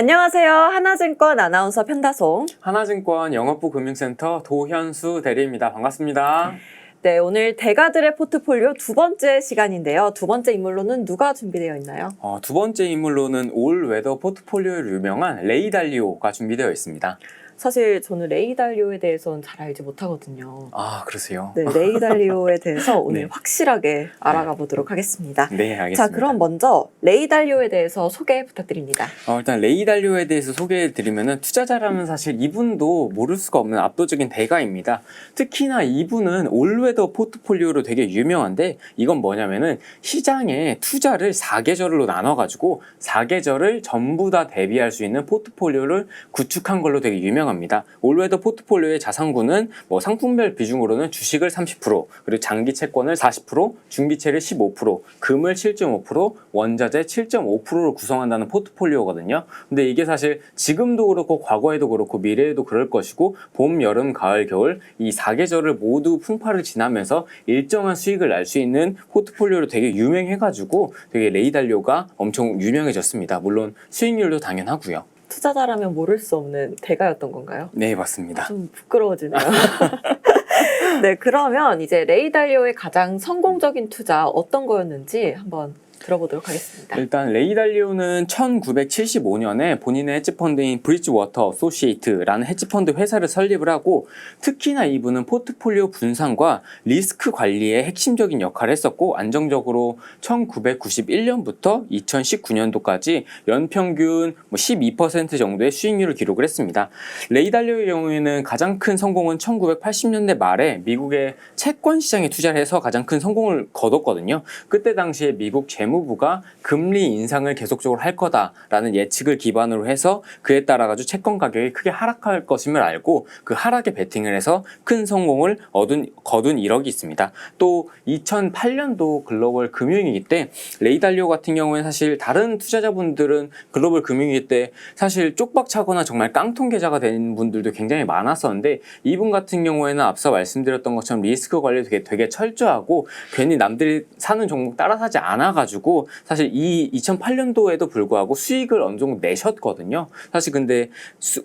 안녕하세요. 하나증권 아나운서 편다송. 하나증권 영업부 금융센터 도현수 대리입니다. 반갑습니다. 네, 오늘 대가들의 포트폴리오 두 번째 시간인데요. 두 번째 인물로는 누가 준비되어 있나요? 두 번째 인물로는 올 웨더 포트폴리오로 유명한 레이 달리오가 준비되어 있습니다. 사실 저는 레이 달리오에 대해서는 잘 알지 못하거든요. 아, 그러세요? 네, 레이 달리오에 대해서 오늘 네. 확실하게 알아가 보도록 하겠습니다. 네, 알겠습니다. 자, 그럼 먼저 레이 달리오에 대해서 소개 부탁드립니다. 일단 레이 달리오에 대해서 소개해드리면은 투자자라면 사실 이분도 모를 수가 없는 압도적인 대가입니다. 특히나 이분은 올웨더 포트폴리오로 되게 유명한데 이건 뭐냐면은 시장에 투자를 4계절로 나눠가지고 4계절을 전부 다 대비할 수 있는 포트폴리오를 구축한 걸로 되게 유명합니다. 올웨더 포트폴리오의 자산구는 상품별 비중으로는 주식을 30%, 그리고 장기 채권을 40%, 중기채를 15%, 금을 7.5%, 원자재 7.5%로 구성한다는 포트폴리오거든요. 근데 이게 사실 지금도 그렇고 과거에도 그렇고 미래에도 그럴 것이고 봄, 여름, 가을, 겨울 이 4계절을 모두 풍파를 지나면서 일정한 수익을 날 수 있는 포트폴리오로 되게 유명해가지고 되게 레이 달리오가 엄청 유명해졌습니다. 물론 수익률도 당연하고요. 투자자라면 모를 수 없는 대가였던 건가요? 네, 맞습니다. 좀 부끄러워지네요. 네, 그러면 이제 레이 달리오의 가장 성공적인 투자 어떤 거였는지 한번 들어보도록 하겠습니다. 일단 레이 달리오는 1975년에 본인의 헤지펀드인 브리지워터 어소시에이트라는 헤지펀드 회사를 설립을 하고 특히나 이분은 포트폴리오 분산과 리스크 관리에 핵심적인 역할을 했었고 안정적으로 1991년부터 2019년도까지 연평균 12% 정도의 수익률을 기록을 했습니다. 레이 달리오의 경우에는 가장 큰 성공은 1980년대 말에 미국의 채권 시장에 투자를 해서 가장 큰 성공을 거뒀거든요. 그때 당시에 미국 재무부가 금리 인상을 계속적으로 할 거다라는 예측을 기반으로 해서 그에 따라 가지고 채권 가격이 크게 하락할 것임을 알고 그 하락에 베팅을 해서 큰 성공을 거둔 이력이 있습니다. 또 2008년도 글로벌 금융위기 때 레이 달리오 같은 경우에는 사실 다른 투자자분들은 글로벌 금융위기 때 사실 쪽박차거나 정말 깡통 계좌가 된 분들도 굉장히 많았었는데 이분 같은 경우에는 앞서 말씀드렸던 것처럼 리스크 관리 되게 철저하고 괜히 남들이 사는 종목 따라 사지 않아가지고 사실 이 2008년도에도 불구하고 수익을 어느 정도 내셨거든요. 사실 근데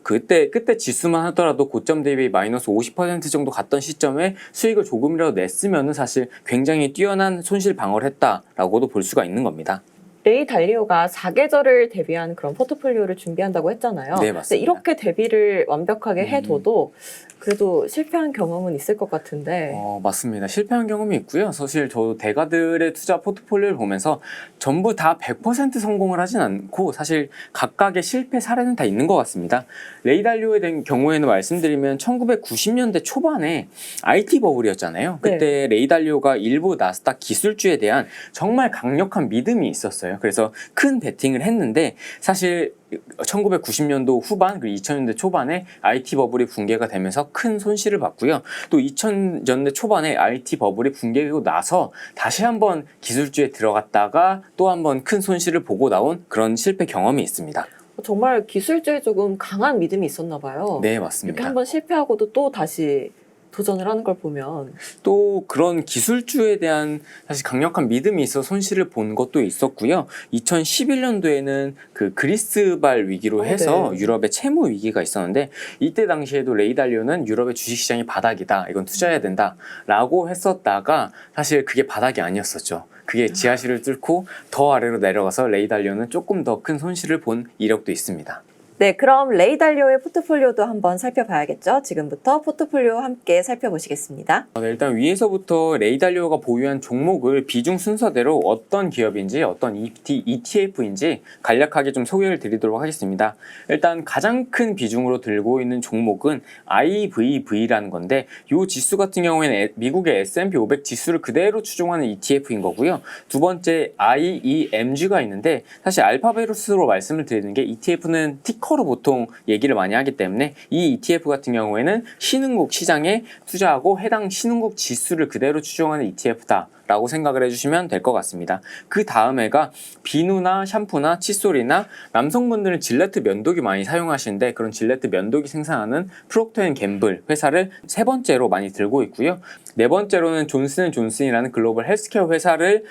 그때 지수만 하더라도 고점 대비 마이너스 50% 정도 갔던 시점에 수익을 조금이라도 냈으면은 사실 굉장히 뛰어난 손실 방어를 했다라고도 볼 수가 있는 겁니다. 레이 달리오가 4계절을 대비한 그런 포트폴리오를 준비한다고 했잖아요. 네, 맞습니다. 근데 이렇게 대비를 완벽하게 해둬도 그래도 실패한 경험은 있을 것 같은데. 맞습니다. 실패한 경험이 있고요. 사실 저 대가들의 투자 포트폴리오를 보면서 전부 다 100% 성공을 하진 않고 사실 각각의 실패 사례는 다 있는 것 같습니다. 레이 달리오에 대한 경우에는 말씀드리면 1990년대 초반에 IT 버블이었잖아요. 그때 네. 레이 달리오가 일부 나스닥 기술주에 대한 정말 강력한 믿음이 있었어요. 그래서 큰 베팅을 했는데 사실 1990년도 후반 그리고 2000년대 초반에 IT 버블이 붕괴가 되면서 큰 손실을 봤고요. 또 2000년대 초반에 IT 버블이 붕괴되고 나서 다시 한번 기술주에 들어갔다가 또 한번 큰 손실을 보고 나온 그런 실패 경험이 있습니다. 정말 기술주에 조금 강한 믿음이 있었나 봐요. 네, 이렇게 맞습니다. 한번 실패하고도 또 다시 도전을 하는 걸 보면 또 그런 기술주에 대한 사실 강력한 믿음이 있어 손실을 본 것도 있었고요. 2011년도에는 그 그리스발 위기로 해서 네. 유럽의 채무 위기가 있었는데 이때 당시에도 레이 달리오는 유럽의 주식시장이 바닥이다. 이건 투자해야 된다. 라고 했었다가 사실 그게 바닥이 아니었었죠. 그게 지하실을 뚫고 더 아래로 내려가서 레이 달리오는 조금 더 큰 손실을 본 이력도 있습니다. 네, 그럼 레이 달리오의 포트폴리오도 한번 살펴봐야겠죠. 지금부터 포트폴리오 함께 살펴보시겠습니다. 일단 위에서부터 레이 달리오가 보유한 종목을 비중 순서대로 어떤 기업인지 어떤 ETF인지 간략하게 좀 소개를 드리도록 하겠습니다. 일단 가장 큰 비중으로 들고 있는 종목은 IVV라는 건데 이 지수 같은 경우에는 미국의 S&P 500 지수를 그대로 추종하는 ETF인 거고요. 두 번째 IEMG가 있는데 사실 알파벳으로 말씀을 드리는 게 ETF는 티커로 보통 얘기를 많이 하기 때문에 이 ETF 같은 경우에는 신흥국 시장에 투자하고 해당 신흥국 지수를 그대로 추종하는 ETF다 라고 생각을 해주시면 될 것 같습니다. 그 다음 해가 비누나 샴푸나 칫솔이나 남성분들은 질레트 면도기 많이 사용하시는데 그런 질레트 면도기 생산하는 프록터앤갬블 회사를 세 번째로 많이 들고 있고요. 네 번째로는 존슨앤존슨이라는 글로벌 헬스케어 회사를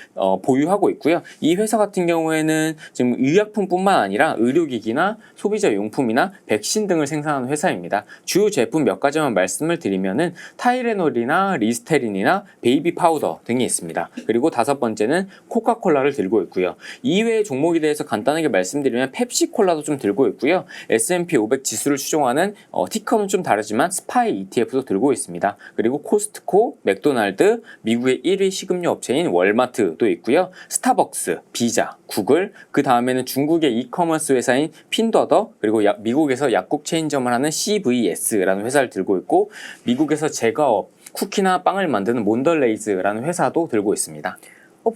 보유하고 있고요. 이 회사 같은 경우에는 지금 의약품뿐만 아니라 의료기기나 소비자 용품이나 백신 등을 생산하는 회사입니다. 주요 제품 몇 가지만 말씀을 드리면은 타이레놀이나 리스테린이나 베이비 파우더 등이 있습니다. 그리고 다섯 번째는 코카콜라를 들고 있고요. 이외의 종목에 대해서 간단하게 말씀드리면 펩시콜라도 좀 들고 있고요. S&P 500 지수를 추종하는 티커는 좀 다르지만 스파이 ETF도 들고 있습니다. 그리고 코스트코, 맥도날드, 미국의 1위 식음료 업체인 월마트도 있고요. 스타벅스, 비자, 구글, 그 다음에는 중국의 이커머스 회사인 핀더더, 그리고 미국에서 약국 체인점을 하는 CVS라는 회사를 들고 있고, 미국에서 제과업, 쿠키나 빵을 만드는 몬덜레이즈라는 회사도 들고 있습니다.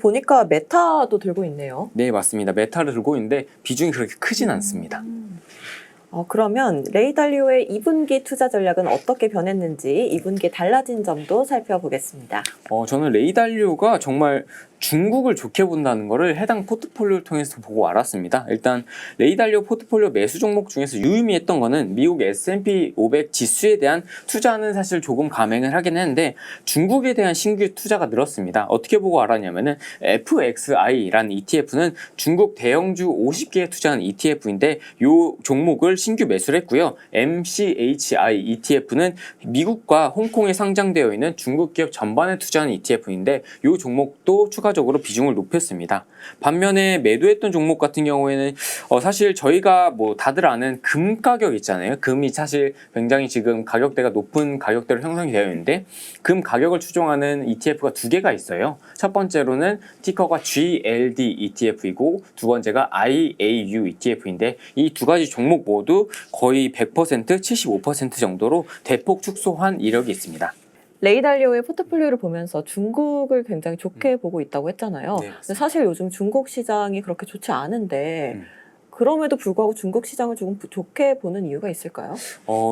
보니까 메타도 들고 있네요. 네, 맞습니다. 메타를 들고 있는데 비중이 그렇게 크진 않습니다. 그러면 레이달리오의 2분기 투자 전략은 어떻게 변했는지 2분기 달라진 점도 살펴보겠습니다. 저는 레이달리오가 정말 중국을 좋게 본다는 것을 해당 포트폴리오를 통해서 보고 알았습니다. 일단 레이달리오 포트폴리오 매수 종목 중에서 유의미했던 거는 미국 S&P 500 지수에 대한 투자는 사실 조금 감행을 하긴 했는데 중국에 대한 신규 투자가 늘었습니다. 어떻게 보고 알았냐면은 FXI라는 ETF는 중국 대형주 50개에 투자한 ETF인데 이 종목을 신규 매수를 했고요. MCHI ETF는 미국과 홍콩에 상장되어 있는 중국 기업 전반에 투자한 ETF인데 이 종목도 추가적으로 비중을 높였습니다. 반면에 매도했던 종목 같은 경우에는 사실 저희가 뭐 다들 아는 금 가격 있잖아요. 금이 사실 굉장히 지금 가격대가 높은 가격대로 형성이 되어 있는데 금 가격을 추종하는 ETF가 두 개가 있어요. 첫 번째로는 티커가 GLD ETF이고 두 번째가 IAU ETF인데 이 두 가지 종목 모두 거의 100%, 75% 정도로 대폭 축소한 이력이 있습니다. 레이달리오의 포트폴리오를 보면서 중국을 굉장히 좋게 보고 있다고 했잖아요. 네, 근데 사실 요즘 중국 시장이 그렇게 좋지 않은데 그럼에도 불구하고 중국 시장을 조금 좋게 보는 이유가 있을까요?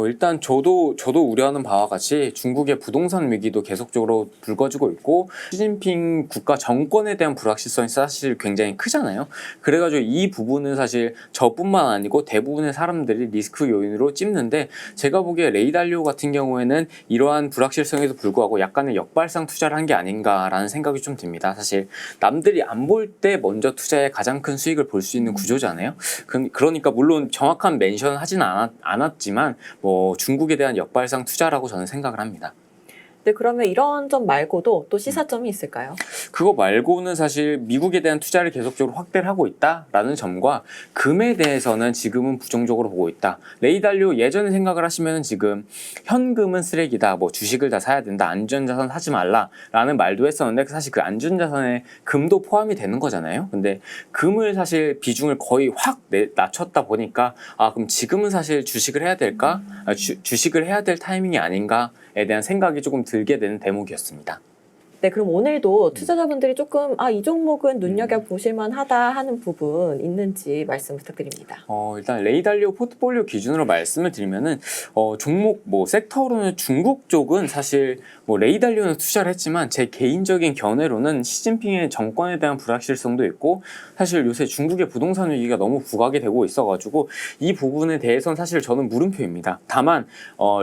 일단 저도 우려하는 바와 같이 중국의 부동산 위기도 계속적으로 불거지고 있고 시진핑 국가 정권에 대한 불확실성이 사실 굉장히 크잖아요. 그래가지고 이 부분은 사실 저뿐만 아니고 대부분의 사람들이 리스크 요인으로 찝는데 제가 보기에 레이달리오 같은 경우에는 이러한 불확실성에도 불구하고 약간의 역발상 투자를 한 게 아닌가라는 생각이 좀 듭니다. 사실 남들이 안 볼 때 먼저 투자해 가장 큰 수익을 볼 수 있는 구조잖아요. 그러니까 물론 정확한 멘션은 하진 않았지만 뭐 중국에 대한 역발상 투자라고 저는 생각을 합니다. 네, 그러면 이런 점 말고도 또 시사점이 있을까요? 그거 말고는 사실 미국에 대한 투자를 계속적으로 확대를 하고 있다라는 점과 금에 대해서는 지금은 부정적으로 보고 있다. 레이달리오 예전에 생각을 하시면 지금 현금은 쓰레기다, 뭐 주식을 다 사야 된다, 안전자산 사지 말라라는 말도 했었는데 사실 그 안전자산에 금도 포함이 되는 거잖아요. 근데 금을 사실 비중을 거의 확 낮췄다 보니까 그럼 지금은 사실 주식을 해야 될까? 주식을 해야 될 타이밍이 아닌가에 대한 생각이 조금 들게 되는 대목이었습니다. 네, 그럼 오늘도 투자자분들이 조금 이 종목은 눈여겨보실만 하다 하는 부분 있는지 말씀 부탁드립니다. 일단 레이달리오 포트폴리오 기준으로 말씀을 드리면은 종목 뭐 섹터로는 중국 쪽은 사실 뭐 레이달리오는 투자를 했지만 제 개인적인 견해로는 시진핑의 정권에 대한 불확실성도 있고 사실 요새 중국의 부동산 위기가 너무 부각이 되고 있어가지고 이 부분에 대해서는 사실 저는 물음표입니다. 다만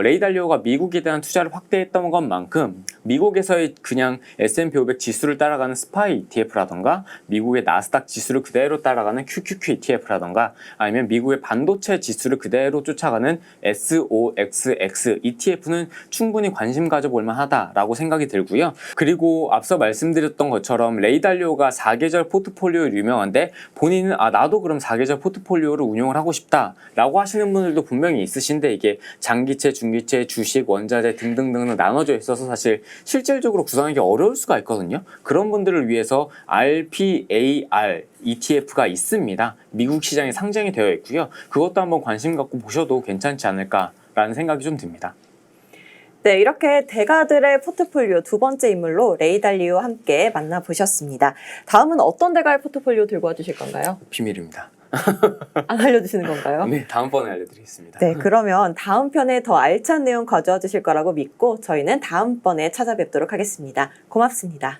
레이달리오가 미국에 대한 투자를 확대했던 것만큼 미국에서의 그냥 S&P 500 지수를 따라가는 스파이 ETF라던가 미국의 나스닥 지수를 그대로 따라가는 QQQ ETF라던가 아니면 미국의 반도체 지수를 그대로 쫓아가는 SOXX ETF는 충분히 관심 가져볼 만하다라고 생각이 들고요. 그리고 앞서 말씀드렸던 것처럼 레이달리오가 4계절 포트폴리오로 유명한데 본인은 나도 그럼 4계절 포트폴리오를 운용을 하고 싶다라고 하시는 분들도 분명히 있으신데 이게 장기채, 중기채, 주식, 원자재 등등등 나눠져 있어서 사실 실질적으로 구성하기 어려울 수가 있거든요. 그런 분들을 위해서 RPAR ETF가 있습니다. 미국 시장에 상장이 되어 있고요. 그것도 한번 관심 갖고 보셔도 괜찮지 않을까라는 생각이 좀 듭니다. 네, 이렇게 대가들의 포트폴리오 두 번째 인물로 레이달리오 함께 만나보셨습니다. 다음은 어떤 대가의 포트폴리오 들고 와주실 건가요? 비밀입니다. 안 알려주시는 건가요? 네, 다음번에 알려드리겠습니다. 네, 그러면 다음 편에 더 알찬 내용 가져와 주실 거라고 믿고 저희는 다음번에 찾아뵙도록 하겠습니다. 고맙습니다.